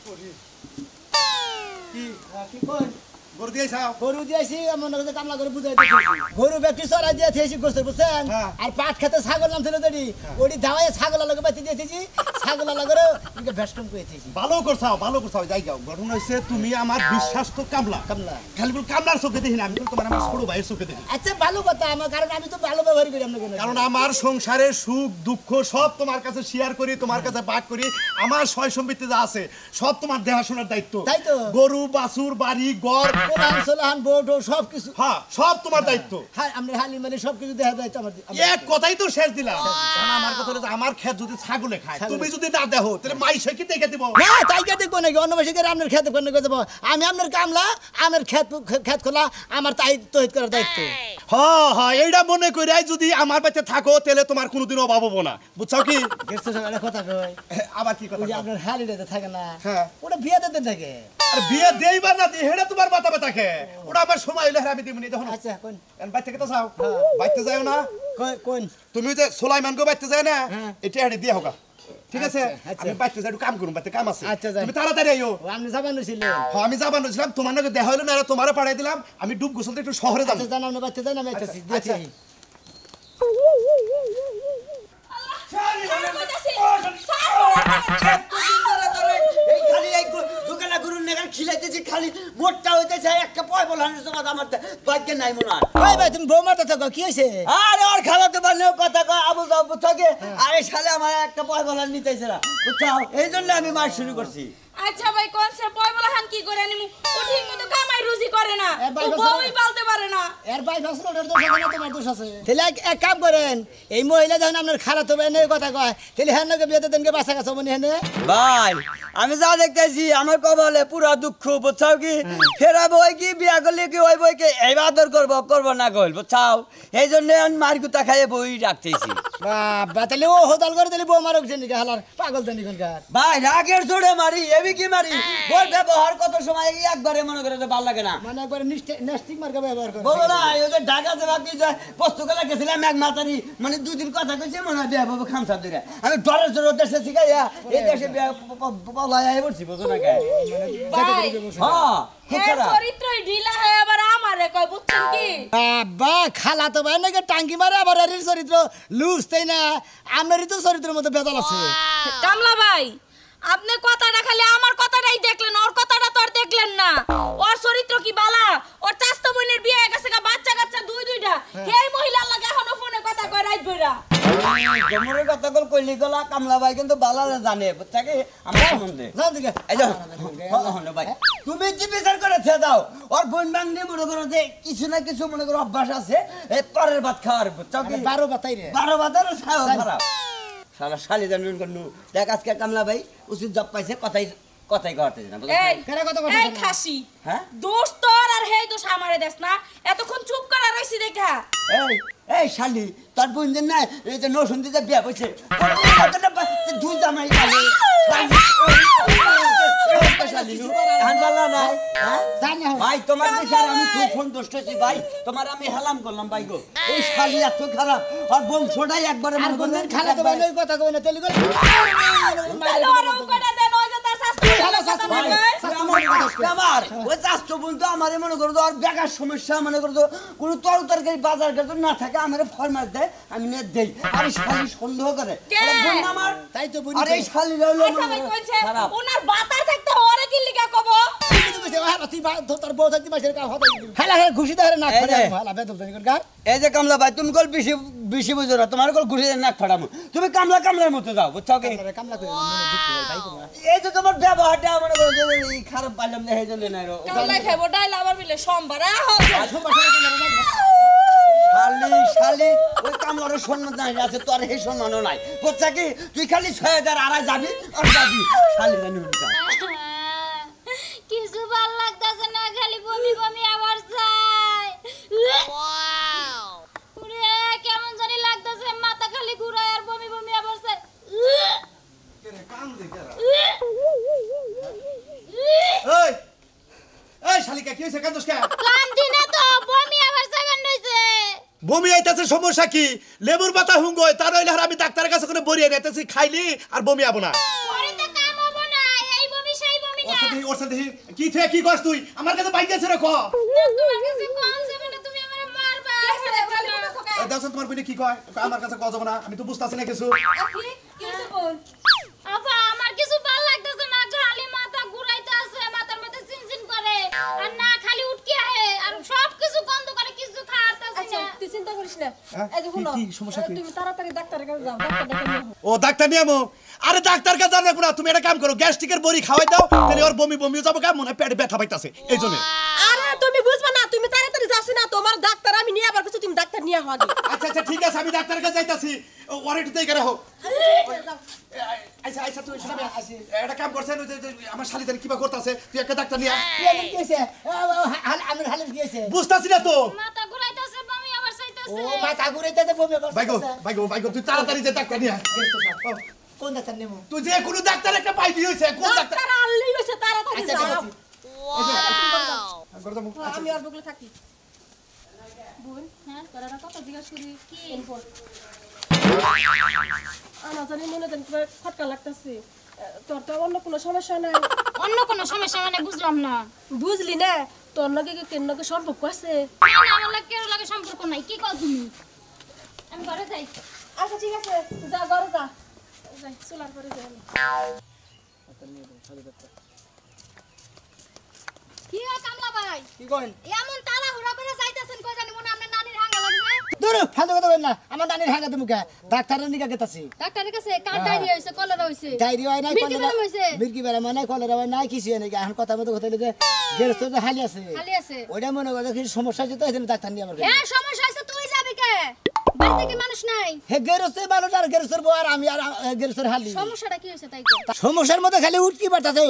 কি কি কই গরু দিয়েছ গরু দিয়েছি মনে করে কামলা করে বুঝাই গরু ব্যক্তি চড়াই দিয়ে থেছি গোসল বুঝছেন আর পাট খেতে ছাগল নাম ছিল দেরি ওটি দাওয়াই ছাগল লাগে বাতি দিয়েছি ছাগল লাগে ইনকে ভেস্টম করেছি ভালো করছাও যাই যাও ঘটনা হইছে তুমি আমার বিশ্বাস তো কামলা খালি বল কামলার চোখে দেখি না আমি তোমার আমার ছোট ভাইয়ের চোখে দেখি আচ্ছা ভালো কথা আমার কারণ আমি তো ভালো ব্যবহার করি আপনাকে কারণ আমার সংসারের সুখ দুঃখ সব তোমার কাছে শেয়ার করি তোমার কাছে ভাগ করি আমার সয় সম্পত্তি যা আছে সব তোমার দেখাশোনার দায়িত্ব তাই তো গরু বাছুর বাড়ি ঘর সোলাহান বোর্ড সব কিছু হ্যাঁ সব তোমার দায়িত্ব হ্যাঁ আমরা হালি মানে সব কিছু দেখা দায়িত্ব আমার এক কথাই তো শেষ দিলাম আমার কথা হলো আমার খেত যদি ছাগলে খায় তুমি যদি না দেখো তাহলে মাইসে কি দেখে দিব না তাই কে দেখবো নাকি অন্য মাসে আপনার খেত করে দেবো আমি আপনার কামলা আমার খেত খোলা আমার তাই তৈরি করার দায়িত্ব হ্যাঁ এইটা মনে করে যদি আমার বাড়িতে থাকো তাহলে তোমার কোনোদিন অভাব হবো না বুঝছো কি কথা কই আবার কি কথা আপনার হালিটাতে থাকে না হ্যাঁ ওটা বিয়েতে দেন থাকে আর বিয়ে দেইবা না দি হেডা তোমার মাথা ব্যথা থাকে ওটা আমার সময় হইলে আমি দিমনি দেখো না আচ্ছা কোন বাইতে থেকে তো যাও বাইতে যাও না কোন তুমি যে সুলাইমান গো বাইতে যায় না এটা হেডে দিয়ে হোগা ঠিক আছে আমি বাইতে যাই একটু কাম করুম বাইতে কাম আছে তুমি তাড়াতাড়ি আইও আপনি যাবানো ছিলেন হ্যাঁ আমি যাবানো ছিলাম তোমার নাকি দেখা হলো না আর তোমারে পাঠাই দিলাম আমি ডুব গোসলতে একটু শহরে যাব আচ্ছা জানাম না বাইতে যাই না আমি আইতাছি দেখি খালি মোটটা হইতেছে একটা পয় বলানোর সময় আমার ভাগ্যে নাই মনে হয় ভাই ভাই তুমি বউ মারতে থাকো কি হয়েছে আরে ওর খালাতে পারলেও কথা কয় আবু যাবো থাকে আরে শালে আমার একটা পয় বলান নিতেছে না বুঝছাও এই জন্য আমি মার শুরু করছি আচ্ছা ভাই কোন সে পয় বলাহান কি করে আনিমু ও ঠিক মতো কামাই রুজি করে না ও বউই পালতে পারে না এর ভাই ফসল ওর দোষ আছে না তোমার দোষ আছে তাহলে এক কাম করেন এই মহিলা যখন আপনার খালাতো ভাই নেই কথা কয় তাহলে হ্যাঁ নাকি বিয়েতে দেনকে বাসা কাছে মনে হেনে ভাই আমি যা দেখতেছি আমার কপালে পুরো দুঃখ বুঝছাও কি ফেরাবো কি বিয়া করলে কি ওই বই কি এই আদর করবো না কইল বুঝছাও এই জন্য আমি মারগুতা খাইয়ে বই রাখতেছি বাবা তাহলে ও হোদাল করে তাহলে বউ মারক জেনি হালার পাগল জানি কোনকার ভাই রাগের জোরে মারি এবি কি মারি ওর ব্যবহার কত সময় একবারে মনে করে ভালো লাগে না মানে একবার নেস্টিক মার্কা ব্যবহার করে বলো না ওই যে ঢাকা যে ভাবছি যে পোস্তকলা গেছিলাম এক মাতারি মানে দুদিন কথা কইছে মনে হয় বিয়া বাবু খামসা দিরে আমি ডরের জোর দেশে শিখাইয়া এই দেশে বিয়া পলাইয়া বলছি বুঝো না কে হ্যাঁ চরিত্রই ঢিলা হয় আবার আমারে কয় বুঝছেন কি বাবা খালা তো ভাই নাকি টাঙ্কি মারে আবার এর চরিত্র লুজ তাই না আমারই তো চরিত্রের মধ্যে বেদাল আছে কামলা ভাই আপনি কথাটা খালি আমার কথাটাই দেখলেন ওর কথাটা তো আর দেখলেন না ওর চরিত্র কি বালা ওর চাস্তো বোনের বিয়ে হয়ে গেছে বাচ্চা কাচ্চা দুইটা এই মহিলার লাগে এখনো ফোনে কথা কয় রাত বইরা গমরের কথা কইলি গলা কামলা ভাই কিন্তু বালালে জানে বুঝছাকে আমার সম্বন্ধে যাও দিকে এই যাও ভাই তুমি কি বিচার করে ছে দাও ওর বোন বাংলি মনে করো যে কিছু না কিছু মনে করো অভ্যাস আছে এই পরের ভাত খাওয়ার বুঝছাকে 12 বাতাই রে 12 বাতার খারাপ সারা শালি জানুন করনু দেখ আজকে কামলা ভাই উচিত জব পাইছে কথাই করতে না এই কেন কথা কথা এই খাসি হ্যাঁ দোষ তোর আর হেই দোষ আমারে দেস না এতক্ষণ চুপ করা রইছি দেখা এই শালি তোর বোন না এই যে নো শুনতে যে বিয়া হইছে দুই জামাই শালি শালি হানবালা নাই জানি ভাই তোমার বিচার আমি খুব সন্তুষ্ট হইছি ভাই তোমার আমি হেলাম করলাম ভাই গো এই শালি এত খারাপ আর বংশটাই একবারে আর বন্ধের খালা তো ভাই ওই কথা কই না তেলি করে আমার ওই চাষটো বন্ধু আমারে মনে করো আর বেকার সমস্যা মনে করো কোনো তরকারি বাজার ঘাট না থাকে আমারে ফরমাস দেয় আমি নিয়ে দেই আর শালি সন্দেহ করে আমার তাই তো আর এই শালি রইলো খারাপ ওনার বাতার থাকতে ওরে কি লিগা কব তোর বউ থাকতে মাসের কা হতো হালা হালা ঘুষি ধরে না করে হালা বেদল জানি কোন কার এই যে কামলা ভাই তুমি কল বেশি বুঝো না তোমার কল ঘুষি নাক ফাড়ামু তুমি কামলার মতো যাও বুঝছো কি কামলা কই ভাই তোমার এই যে তোমার ব্যবহারটা মনে করো যে খারাপ পাইলাম না এইজন্য না কামলা খাইবো ডাইল আবার মিলে সোমবার শালি ওই কামলার সম্মান নাই আছে তোর এই সম্মানও নাই বুঝছো কি তুই খালি 6000 আড়াই যাবি আর যাবি শালি জানি কিছু ভাল লাগতাছে না খালি বমি বমি আবার যায় ওরে কেমন জানি লাগতাছে মাথা খালি ঘুরায় আর বমি বমি আবার যায় কেনে কাম দে কেরা এই শালিকা কি হইছে কান্দোস কে কান্দি না তো বমি আবার যাবেন হইছে বমি আইতাছে সমস্যা কি লেবুর পাতা হুঙ্গয় তার হইলে আর আমি ডাক্তারের কাছে করে বড়িয়ে নিতেছি খাইলি আর বমি আবো না পরে তো কাম হবে না এই বমি সেই বমি ওর সাথে কি থেকে কি করছ তুই আমার কাছে বাইক আছে রে ক তোমার কাছে কোন যাবে না তুমি আমারে মারবা দাও তোমার বলে কি কয় আমার কাছে কও যাব না আমি তো বুঝতাছি না কিছু আপা আমার কিছু ভালো লাগতেছে না খালি মাথা ঘুরাইতে আছে মাথার মধ্যে চিনচিন করে আর না খালি উঠকে আহে আর সব কিছু বন্ধ করে কিছু খাওয়াতেছে আচ্ছা না তুই চিন্তা করিস না হ্যাঁ? এই যে শুনো কি সমস্যা কি? তুমি তাড়াতাড়ি ডাক্তারের কাছে যাও ডাক্তার ডেকে নিয়ে আসো। ও ডাক্তার নিয়ে আমো আরে ডাক্তার কাছে যাবে না তুমি একটা কাম করো গ্যাস্ট্রিকের বড়ি খাওয়াই দাও তাহলে ওর বমি বমি যাবে কেমন মনে হয় পেটে ব্যথা পাইতাছে এইজন্য আরে তুমি বুঝবা না তুমি তাড়াতাড়ি যাচ্ছ না তোমার ডাক্তার আমি নিয়ে আবার কিছু তুমি ডাক্তার নিয়ে আও আগে আচ্ছা আচ্ছা ঠিক আছে আমি ডাক্তারের কাছে যাইতাছি ওর একটু দেই করে হোক আচ্ছা আচ্ছা তুই শোনাবে একটা কাম করছেন ওই যে আমার শালিদার কিবা করতেছে তুই একটা ডাক্তার নিয়ে আয়। কি হয়েছে আমার হালের কি হয়েছে বুঝতাছি না তো মাথা ঘুরাইতেছে বমি আবার ও চাইতেছে মাথা ঘুরাইতেছে বমি বাইগো বাইগো বাইগো তুই তাড়াতাড়ি যে ডাক্তার নিয়ে আয়। ও, কোন ডাক্তার নেবো তুই যে কোনো ডাক্তার একটা পাইবি হইছে কোন ডাক্তার ডাক্তার আনলেই হইছে তাড়াতাড়ি আচ্ছা যাও করতে মুখ আমি আর বগলে থাকি বোন হ্যাঁ তোরা একটা কথা জিজ্ঞাসা করি কি এরপর আমার জানি মনে জানি তোমার খটকা লাগতেছে তোর তো অন্য কোনো সমস্যা নাই অন্য কোনো সমস্যা মানে বুঝলাম না বুঝলি না তোর লগে কি কেন লগে সম্পর্ক আছে না আমার লাগে কেউ লাগে সম্পর্ক নাই কি কও তুমি আমি ঘরে যাই আচ্ছা ঠিক আছে যা ঘরে যা যাই চলার পরে যাই কি হয় কামলা ভাই কি কইন এমন তাড়াহুড়া করে যাইতেছেন কই জানি মনে আপনার নানির হাঙ্গা লাগছে দূর ফালতু কথা বল না আমার দানির হাঙ্গা তুমি কে ডাক্তারের নিকা গেতাছি ডাক্তারের কাছে কার ডায়রিয়া হইছে কলেরা হইছে ডায়রিয়া হয় নাই মির্কি বেরাম হইছে মির্কি বেরাম হয় নাই কলেরা হয় নাই কিছু হয় নাই এখন কথা মতো কথা লিখে গেরস্ত তো হালি আছে খালি আছে ওইটা মনে করে কিছু সমস্যা আছে তো এই জন্য ডাক্তার নিয়ে আমার হ্যাঁ সমস্যা হইছে তুই যাবি কে বাড়িতে কি মানুষ নাই হে গেরস্তে মানুষ আর গেরস্তের বউ আর আমি আর গেরস্তের হালি সমস্যাটা কি হইছে তাই কো সমস্যার মধ্যে খালি উঠকি বাড়তাছে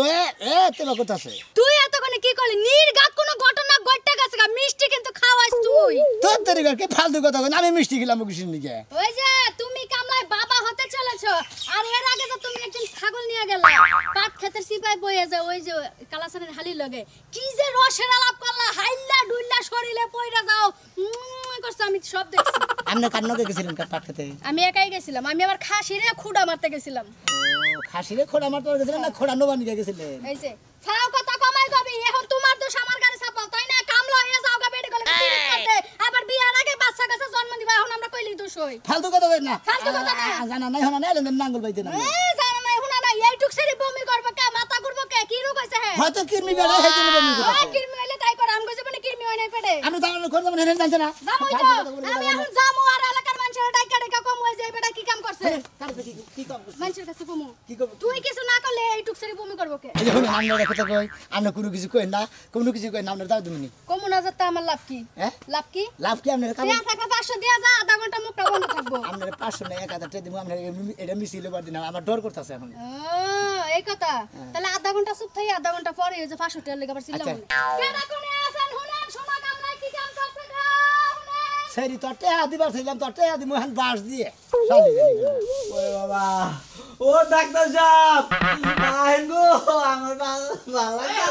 তেবা করতেছে তুই এতক্ষণে কি করলি নির্ঘাত কোনো ঘটনা ঘটতে গেছে গা মিষ্টি কিন্তু খাওয়াইস তুই তোর তরিকার কি ফালতু কথা কই আমি মিষ্টি খেলাম কিছু নিকে ওই যে তুমি কামলায় বাবা হতে চলেছো আর এর আগে যে তুমি একদিন ছাগল নিয়ে গেলে পাট ক্ষেতের সিপাই বইয়ে যে ওই যে কালাসানের হালি লগে কি যে রসের আলাপ করলা হাইল্লা ডুইল্লা শরীরে পয়রা যাও করছো আমি সব দেখছি আপনি কান্নকে গেছিলেন পাট খেতে আমি একাই গেছিলাম আমি আবার খাসিরে খুঁড়া মারতে গেছিলাম ও খাসিরে খোড়া মারতে গেছিলেন না খোড়া নোবা নিকে গেছিলেন এই যে ফাও কথা কমাই গবি এখন তোমার দোষ আমার গাড়ি চাপাও তাই না কামলা হয়ে যাও গা বেডি গলে করতে আবার বিয়ার আগে বাচ্চা কাছে জন্ম দিবা এখন আমরা কইলি দোষ হই ফালতু কথা কই না ফালতু কথা না। জানা নাই হনা নাই নাঙ্গল বাইতে না এই জানা নাই হুনা না এইটুক সেরি বমি করবে কে মাথা ঘুরবে কে কি রোগ হইছে হে হয়তো কিরমি বেড়া সেই জন্য বমি ওই করতেছে কিরমি হইলে তাই করে আম কইছে মানে কিরমি হয় নাই পেটে আপনি জানেন কোন zaman হেনে জানতে না জামুই তো আমি এখন জামু আর এলাকার মানুষের ডাইকা ডাইকা কম হয়ে যায় বেটা কি কাম করছে কি কম করছে? মানুষের কাছে কমু কি করব তুই কিছু না করলে এইটুক সেরি বমি করবে কে এই যে শুনুন আমরা কথা কই আমরা কোনো কিছু কই না কোনো কিছু কই না আমরা দাও তুমি কমু না যেতে আমার লাভ কি হ্যাঁ লাভ কি লাভ কি আপনার কাম দেয়া থাকলে 500 দিয়া যা আধা ঘন্টা মুখটা বন্ধ থাকবো আপনার 500 না 1000 টাকা দিব আমরা এটা মিছিল বার দিন আমার ডর করতেছে এখন ও এই কথা তাহলে আধা ঘন্টা চুপ থাকি আধা ঘন্টা পরে এই যে 500 টাকা লেগে আবার ছিলাম আচ্ছা। কেডা কোনে আছেন হুনেন সোনা কামলাই কি কাম করছে গো হুনেন সেরি তো টাকা দিবার ছিলাম তো টাকা দিমু এখন বাস দিয়ে শালি ওরে বাবা ও ডাক্তার সাহেব আহেন গো আমার ভালো লাগে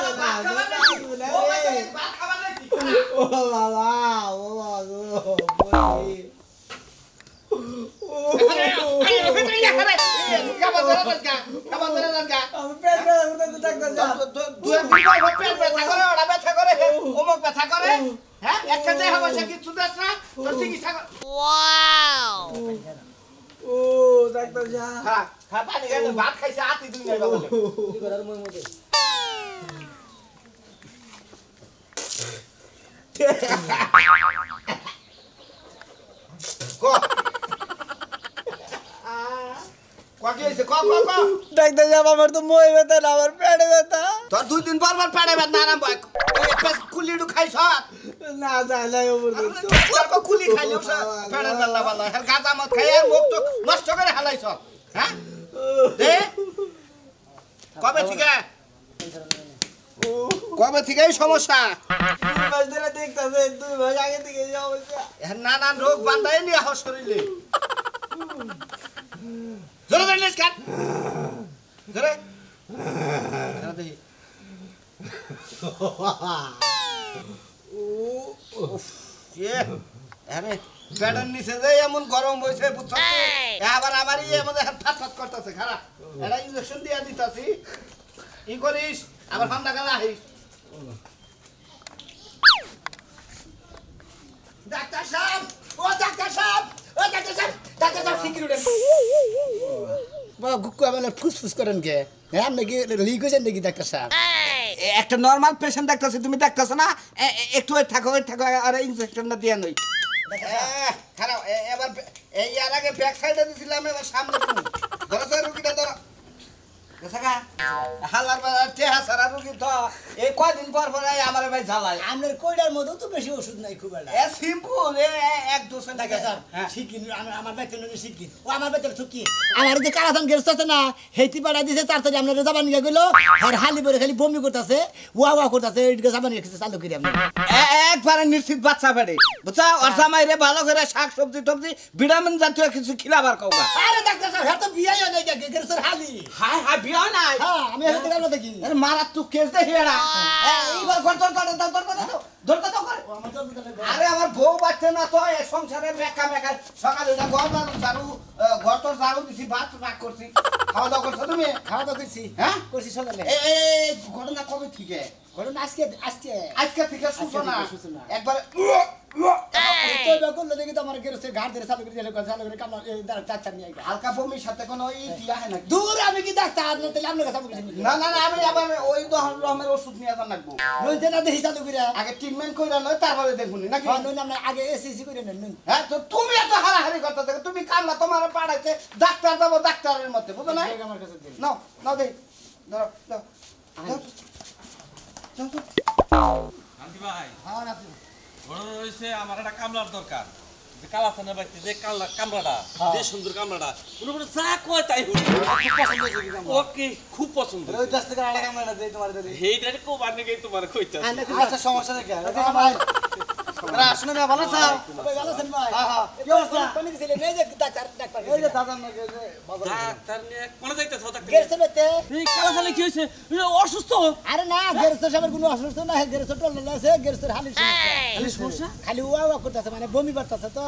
না ও বাবা ও বাবা আমি পেট ব্যথা করতে ডাক্তার সাহেব ও ডাক্তার সাহেব ভাত খাইছে আতি দুই নাই বাবা ডাক্তার সাহেব আমার তো মই ব্যথা না আমার পেটে ব্যথা তোর 2 দিন পর পর পেড়ে বেদনা আরাম হয় একটা কুলিডু খাইছ না যাইলাই ওপর তোর কুলি খাইলেও পেড়ে বেলা বালা আর গাঁজা মদ খাই আর মুখ তো নষ্ট করে হালাইছ হ্যাঁ দে কবে থেকে এই সমস্যা 2 মাস ধরে দেখতাছে 2 মাস আগে থেকে এই সমস্যা নানান রোগ বান্ধাই নিয়ে আহ শরীরে জোরে জোরে লিস কাট জোরে দেখি আরে প্যাডের নিচে যে এমন গরম হয়েছে বুঝছো আবার আমার এমন ফাট করতেছে খারাপ এটা ইঞ্জেকশন দিয়ে দিতাছি ই করিস আবার ঠান্ডা কালে আহিস ডাক্তার সাহেব ও ডাক্তার সাহেব ও ডাক্তার সাহেব ডাক্তার সাহেব সিকিউরিটি বা গুক্কু আবার ফুসফুস করেন কে হ্যাঁ আপনি কি লিক হয়েছেন নাকি ডাক্তার সাহেব একটা নরমাল পেশেন্ট দেখতেছি তুমি দেখতেছ না একটু থাকো আর ইনজেকশনটা দিয়ে নই খারাপ এবার এই আর আগে ব্যাক সাইডে দিছিলাম এবার সামনে তুমি ধরো স্যার রুগীটা ধরো দেখাকা হালার বাজার টেহা সারা রুগী তো এই কয়দিন পর আমার ভাই জ্বালায় আপনার কইডার মধ্যেও তো বেশি ওষুধ নাই খুব একটা এ সিম্পল এক দুশো ডাক্তার সাহেব শিখিন আমার বেতন শিখিন ও আমার বেতন ছুকি আমার যে কারাসান গেরস্ত আছে না হেতি পাড়া দিছে তাড়াতাড়ি আপনার জাবান নিয়ে গেল আর হালি বলে খালি বমি করতেছে ওয়া করতেছে এদিকে জাবান রেখেছে চালু করি আপনি একবারে নিশ্চিত বাচ্চা পেড়ে বুঝছা ওর জামাইরে ভালো করে শাক সবজি টবজি ভিটামিন জাতীয় কিছু খিলাবার কওগা আরে ডাক্তার সাহেব হ্যাঁ তো বিয়াই হয় নাই গেরস্তর হালি হাই হাই বিয়া নাই হ্যাঁ আমি হেতে গেল দেখি মারাত্মক কেস দে হেড়া এইবার ধরতে দাও আরে আমার বউ বাচ্চা না তো এই সংসারে মেকা সকালে ঘর ঝাড়ু ঘর তোর ঝাড়ু দিছি ভাত রাখ করছি খাওয়া দাওয়া করছো তুমি খাওয়া দাওয়া করছি হ্যাঁ করছি সকালে এই ঘটনা কবে থেকে ঘটনা আজকে থেকে সূচনা সূচনা। একবার তো করলে দেখি তো আমার গেরস্তের ঘাট ধরে চালু করে দিলে চালু করে কামলা ডাক্তার নিয়ে গেল হালকা বমির সাথে কোনো ই দিয়া হয় নাকি দূর আমি কি ডাক্তার না তাহলে আপনার কাছে আমি না আমি আবার ওই রহমের ওষুধ নিয়ে যান লাগবো নইতে না দেখি চালু করে আগে ট্রিটমেন্ট কইরা নয় তারপরে দেখুন নাকি নইলে আমরা আগে এসএসসি করে নেন হ্যাঁ তো তুমি এত হারাহারি করতে থাকো তুমি কামলা তোমার পাড়াইছে ডাক্তার যাবো ডাক্তারের মধ্যে বুঝো না আমার কাছে দিন নাও দে ধরো দাও আন্টি ভাই হ্যাঁ না আপনি বড় হইছে আমার একটা কামলার দরকার যে কালাসানের বাড়িতে যে কামলাটা যে সুন্দর কামলাটা উনি বলে যা কয় তাই হলো ওকে খুব পছন্দ ওই দশ টাকা আড়া কামড়া দেই তোমার দাদি এইটা কো বারনে গই তোমার কইতা আচ্ছা সমস্যা নেই ভাই আসলে না ভালো স্যার ভাই ভালো আছেন ভাই হ্যাঁ হ্যাঁ কি অবস্থা কোন দিছিলে নেই যে ডাক্তার এই যে দাদা না যে ডাক্তার নিয়ে কোন যাইতাছ ডাক্তার গেরস্ত বেতে এই কালাসানে কি হইছে অসুস্থ আরে না গেরস্ত সাহেবের কোনো অসুস্থ না গেরস্ত টল আছে গেরস্তের হালি সমস্যা খালি ওয়া করতেছে মানে বমি করতেছে তো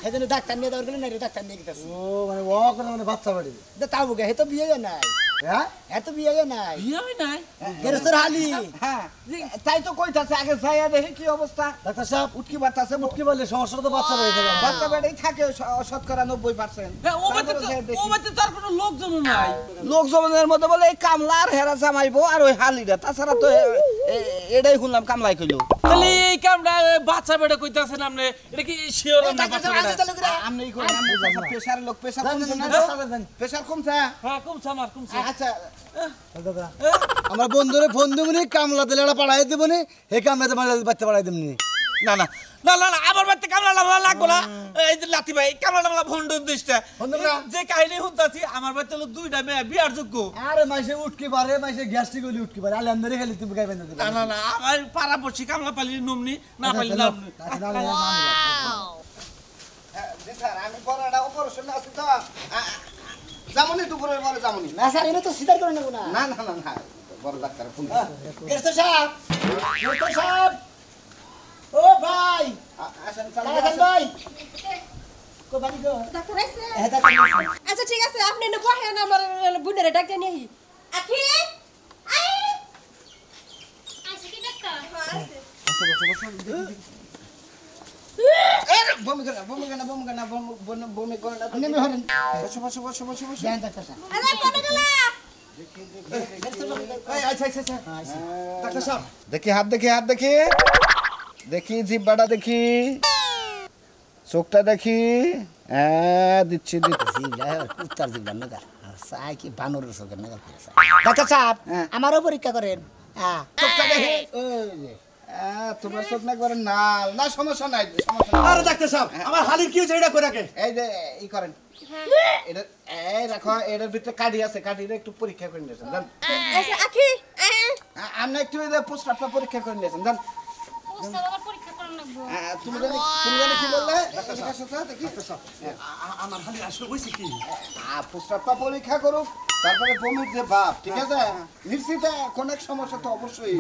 এজন্য ডাক্তার নিয়ে যাওয়ার গেলে না ডাক্তার নিয়ে গেছে ও মানে ওয়া করে মানে বাচ্চা বাড়ি তাও গে হে তো বিয়ে নাই হ্যাঁ এত বিয়ে নাই বিয়ে হয় নাই গেরস্তের হালি হ্যাঁ তাই তো কইতাছে আগে যাইয়া দেখি কি অবস্থা ডাক্তার সাহেব উটকি বাতাছে কি বললে সমস্যাটা তো বাচ্চা বাড়ি থেকে বাচ্চা বেড়েই থাকে শতকরা 90%। ও বাতে তার কোনো লোকজন নাই লোকজনের মধ্যে বলে এই কামলা আর হেরা জামাইবো আর ওই হালিটা তাছাড়া তো এটাই শুনলাম কামলাই কইলো তাহলে এই কামটা বাচ্চা বেটা কইতাছেন আপনি এটা কি শিওর না বাচ্চা বেটা আপনি এই করেন প্রেসার লোক প্রেসার কমছে না প্রেসার কমছে হ্যাঁ কমছে আমার কমছে আচ্ছা দাদা আমার বন্ধুরে ফোন দেবনি কামলা দিলে এটা পাঠাই দেবনি হে কামলাতে মানে বাচ্চা পাঠাই দেবনি না না না না না আমার বাড়িতে কামলা লাগবো না এই যে লাতি ভাই কামলা ফোন দিসটা যে কাহিনী শুনতাছি আমার বাড়িতে লোক দুইটা মেয়ে বিয়ার যোগ্য আরে মাইসে উঠকি পারে মাইসে গ্যাস্ট্রিক হলি উঠকি পারে আলে আন্দরে খালি তুমি গাইবেন না না না না আমার পাড়া পড়ছি কামলা পালি নমনি না পালি নাম স্যার আমি বড়টা অপারেশন আছে তো জামনি দুপুরের পরে জামনি না স্যার এটা তো সিধার করে নেব না না না না না বড় ডাক্তার ফোন গেরস্ত সাহেব ও ভাই আসেন কালাসান ভাই কো বাড়ি গো ডাক্তার আইছে হ্যাঁ ডাক্তার আচ্ছা ঠিক আছে আপনি এনে বহেন আমার বুনের ডাক্তার নিয়ে আখি আই আইছে কি ডাক্তার বমি করে বমি করে না নেমে হরেন বসো দেন ডাক্তার সাহেব আরে কোন গেলা আচ্ছা ডাক্তার সাহেব দেখি হাত দেখি দেখি জিব্বাটা দেখি চোখটা দেখি দিচ্ছি জিবলা কুত্তার জিবলা নাগার সাই কি বানরের সঙ্গে নাগার করেছে ডাক্তার সাহেব আমারও পরীক্ষা করেন হ্যাঁ চোখটা দেখি ওই যে তোমার চোখ না করে না না সমস্যা নাই আরে ডাক্তার সাহেব আমার হালির কি হয়েছে এটা করে রাখে এই যে ই করেন এটা এই রাখো এটার ভিতরে কাঠি আছে কাঠিটা একটু পরীক্ষা করে নিয়েছেন জান আচ্ছা আখি আমরা একটু প্রস্রাবটা পরীক্ষা করে নিয়েছেন জান বুঝতে আবার পরীক্ষা করার লাগবো তুমি জানি কি বললে ডাক্তার সাহেব দেখি আমার হালির আসলে হয়েছে কি প্রস্রাবটা পরীক্ষা করুক তারপরে বমির যে ভাব ঠিক আছে নিশ্চিত কোন এক সমস্যা তো অবশ্যই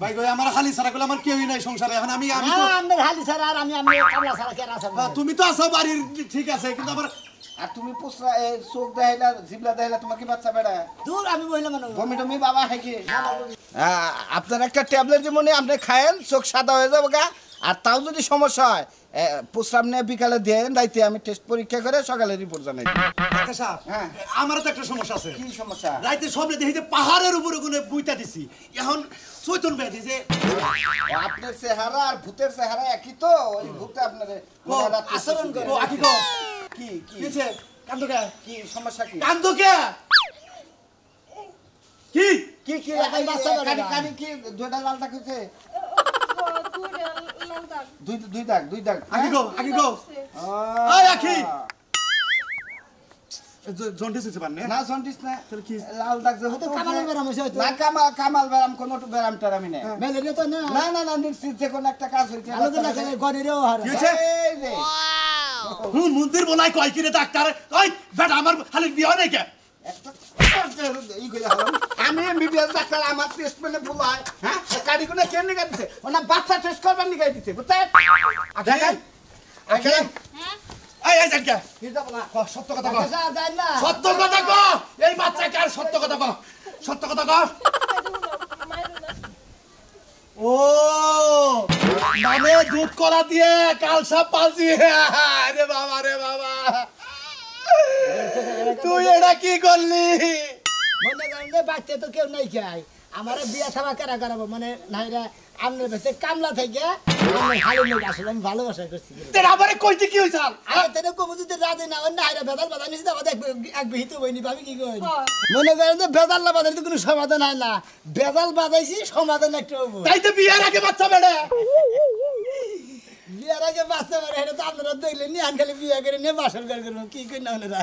ভাই গো আমার হালি ছাড়া করলে আমার কেউই নাই সংসারে এখন আমি তো আমাদের হালি স্যার আর আমি কামলা ছাড়া কে আছে তুমি তো আছো বাড়ির ঠিক আছে কিন্তু আমার আর তুমি পুসরা চোখ দেখাইলা জিবলা দেখাইলা তোমার কি বাচ্চা বেড়া দূর আমি মহিলা মানুষ বমি টমি বাবা হয় কি আপনার একটা ট্যাবলেট যেমন আপনি খায়েন চোখ সাদা হয়ে যাবে গা আর তাও যদি সমস্যা হয় প্রস্রাব নিয়ে বিকালে দেন রাইতে আমি টেস্ট পরীক্ষা করে সকালে রিপোর্ট জানাই ডাক্তার সাহেব হ্যাঁ। আমারও তো একটা সমস্যা আছে। কি সমস্যা রাইতে স্বপ্নে দেখি যে পাহাড়ের উপরে কোনো বুইতা দিছি এখন চৈতন ভাই দিছে আপনার চেহারা আর ভূতের চেহারা একই তো ওই ভূতে আপনার আচরণ করে। ও আকি গো কি কি কিছে কান্দো কে কি সমস্যা কি কান্দো কে কি কি কি এখন বাচ্চা বেড়া কানি গান। কানি কি দুইটা লাল দাগ হইছে দুই দুই দাগ আকি গো আহ। এই আখি জন্ডিস হইছে পারনে না জন্ডিস না তাহলে কি? লাল দাগ যে হতো কামালের ব্যারাম হইছে হয়তো। না কামাল ব্যারাম কোনো ব্যারাম টারামি না ম্যালেরিয়া তো না না না না নিশ্চিত যে কোনো একটা কাজ হইছে আলো তো না গনেরও হারে কি হইছে? এই যে মন্দির বলাই কয় কি রে ডাক্তার ওই বেটা আমার খালি বিয়ে নাই কে একটা ই কইরা হলাম আমি এমবিবিএস ডাক্তার আমার টেস্ট মানে ভুলাই হ্যাঁ কাড়ি কোনে কেন নিগা দিছে ওনা বাচ্চা টেস্ট করবার নিগাই দিছে বুঝছেন দেখেন আগে এই এই জানকে কি যাব না সত্য কথা কও যা যাই না সত্য কথা কও এই বাচ্চা কার সত্য কথা কও সত্য কথা কও ও মানে দুধ কলা দিয়ে কাল সাপ পালছি আরে বাবা রে বাবা তুই এটা কি করলি মনে করেন যে বাচ্চা তো কেউ নাই খায় আমার বিয়া থাবা কারা করাবো মানে নাইরা আমনের ভেতরে কামলা থেকে আমার ভালো লোক আসলে আমি ভালোবাসা করছি তোর আবারে কইতে কি হইছ আরে তেনে কবু যদি রাজি না হয় নাইরা বেদাল বাধা নিছি তো আমাদের এক বিহিত বইনি পাবি কি কই মনে করেন যে বেদাল না বাধাইলে তো কোনো সমাধান হয় না বেদাল বাজাইছি সমাধান একটা হবো তাই তো বিয়ার আগে বাচ্চা বেড়ে বিয়ার আগে বাচ্চা মারে এটা তো আপনারা দেখলেন নি আন খালি বিয়া করে নিয়ে বাসর করবো কি কই না ওনারা